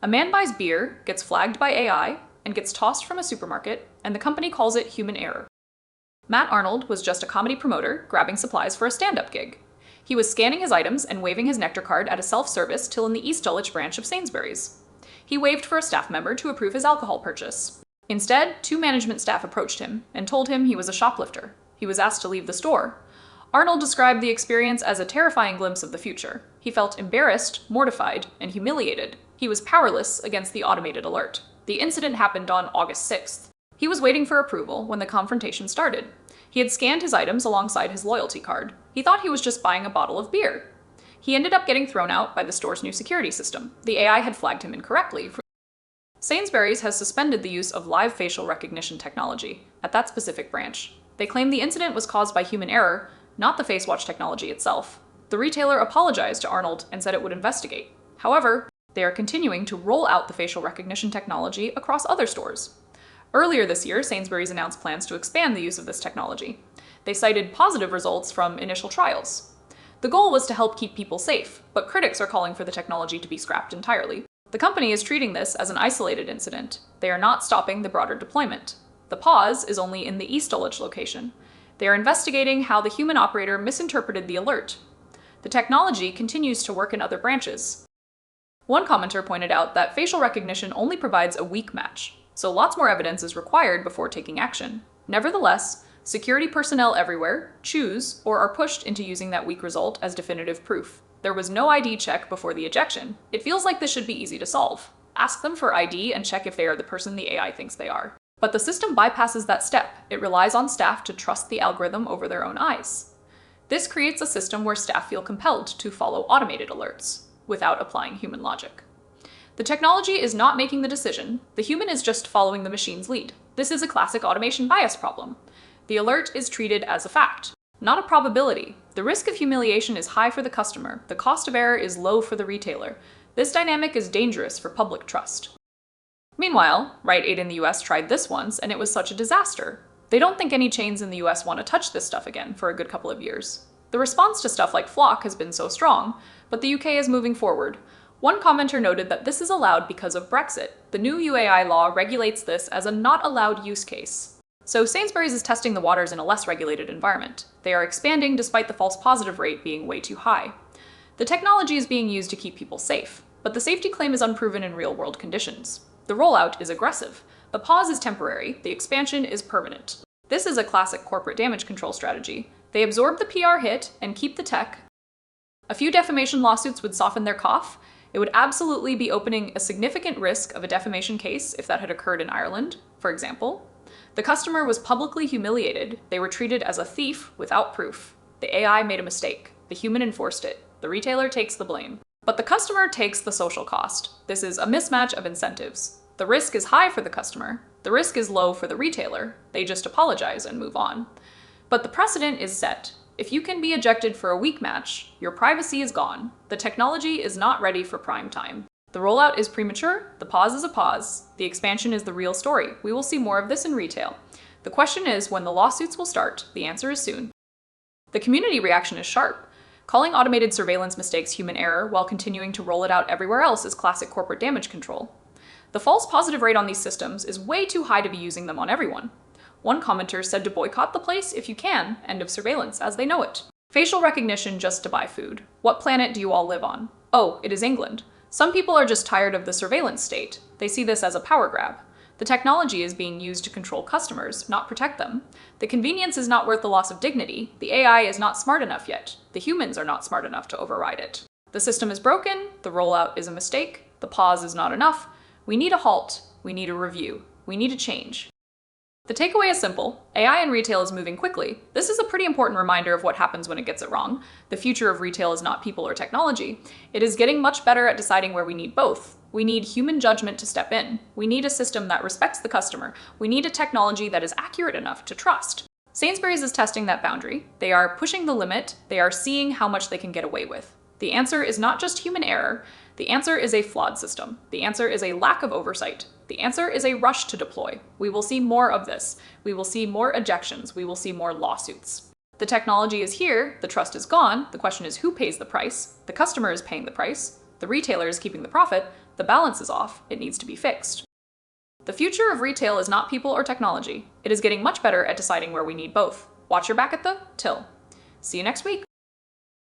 A man buys beer, gets flagged by AI, and gets tossed from a supermarket, and the company calls it human error. Matt Arnold was just a comedy promoter grabbing supplies for a stand-up gig. He was scanning his items and waving his Nectar card at a self-service till in the East Dulwich branch of Sainsbury's. He waved for a staff member to approve his alcohol purchase. Instead, 2 management staff approached him and told him he was a shoplifter. He was asked to leave the store. Arnold described the experience as a terrifying glimpse of the future. He felt embarrassed, mortified, and humiliated. He was powerless against the automated alert. The incident happened on August 6th. He was waiting for approval when the confrontation started. He had scanned his items alongside his loyalty card. He thought he was just buying a bottle of beer. He ended up getting thrown out by the store's new security system. The AI had flagged him incorrectly. Sainsbury's has suspended the use of live facial recognition technology at that specific branch. They claim the incident was caused by human error, not the face watch technology itself. The retailer apologized to Arnold and said it would investigate. However, they are continuing to roll out the facial recognition technology across other stores. Earlier this year, Sainsbury's announced plans to expand the use of this technology. They cited positive results from initial trials. The goal was to help keep people safe, but critics are calling for the technology to be scrapped entirely. The company is treating this as an isolated incident. They are not stopping the broader deployment. The pause is only in the East Dulwich location. They are investigating how the human operator misinterpreted the alert. The technology continues to work in other branches. One commenter pointed out that facial recognition only provides a weak match, so lots more evidence is required before taking action. Nevertheless, security personnel everywhere choose or are pushed into using that weak result as definitive proof. There was no ID check before the ejection. It feels like this should be easy to solve. Ask them for ID and check if they are the person the AI thinks they are. But the system bypasses that step. It relies on staff to trust the algorithm over their own eyes. This creates a system where staff feel compelled to follow automated alerts without applying human logic. The technology is not making the decision. The human is just following the machine's lead. This is a classic automation bias problem. The alert is treated as a fact, not a probability. The risk of humiliation is high for the customer. The cost of error is low for the retailer. This dynamic is dangerous for public trust. Meanwhile, Rite Aid in the US tried this once, and it was such a disaster. They don't think any chains in the US want to touch this stuff again for a good couple of years. The response to stuff like Flock has been so strong, but the UK is moving forward. One commenter noted that this is allowed because of Brexit. The new UAI law regulates this as a not allowed use case. So Sainsbury's is testing the waters in a less regulated environment. They are expanding despite the false positive rate being way too high. The technology is being used to keep people safe, but the safety claim is unproven in real-world conditions. The rollout is aggressive. The pause is temporary. The expansion is permanent. This is a classic corporate damage control strategy. They absorb the PR hit and keep the tech. A few defamation lawsuits would soften their cough. It would absolutely be opening a significant risk of a defamation case if that had occurred in Ireland, for example. The customer was publicly humiliated. They were treated as a thief without proof. The AI made a mistake. The human enforced it. The retailer takes the blame. But the customer takes the social cost. This is a mismatch of incentives. The risk is high for the customer. The risk is low for the retailer. They just apologize and move on. But the precedent is set. If you can be ejected for a weak match, your privacy is gone. The technology is not ready for prime time. The rollout is premature, the pause is a pause, the expansion is the real story. We will see more of this in retail. The question is when the lawsuits will start. The answer is soon. The community reaction is sharp. Calling automated surveillance mistakes human error while continuing to roll it out everywhere else is classic corporate damage control. The false positive rate on these systems is way too high to be using them on everyone. One commenter said to boycott the place if you can, end of surveillance as they know it. Facial recognition just to buy food. What planet do you all live on? Oh, it is England. Some people are just tired of the surveillance state. They see this as a power grab. The technology is being used to control customers, not protect them. The convenience is not worth the loss of dignity. The AI is not smart enough yet. The humans are not smart enough to override it. The system is broken. The rollout is a mistake. The pause is not enough. We need a halt. We need a review. We need a change. The takeaway is simple. AI in retail is moving quickly. This is a pretty important reminder of what happens when it gets it wrong. The future of retail is not people or technology. It is getting much better at deciding where we need both. We need human judgment to step in. We need a system that respects the customer. We need a technology that is accurate enough to trust. Sainsbury's is testing that boundary. They are pushing the limit. They are seeing how much they can get away with. The answer is not just human error. The answer is a flawed system. The answer is a lack of oversight. The answer is a rush to deploy. We will see more of this. We will see more ejections. We will see more lawsuits. The technology is here. The trust is gone. The question is who pays the price? The customer is paying the price. The retailer is keeping the profit. The balance is off, it needs to be fixed. The future of retail is not people or technology. It is getting much better at deciding where we need both. Watch your back at the till. See you next week.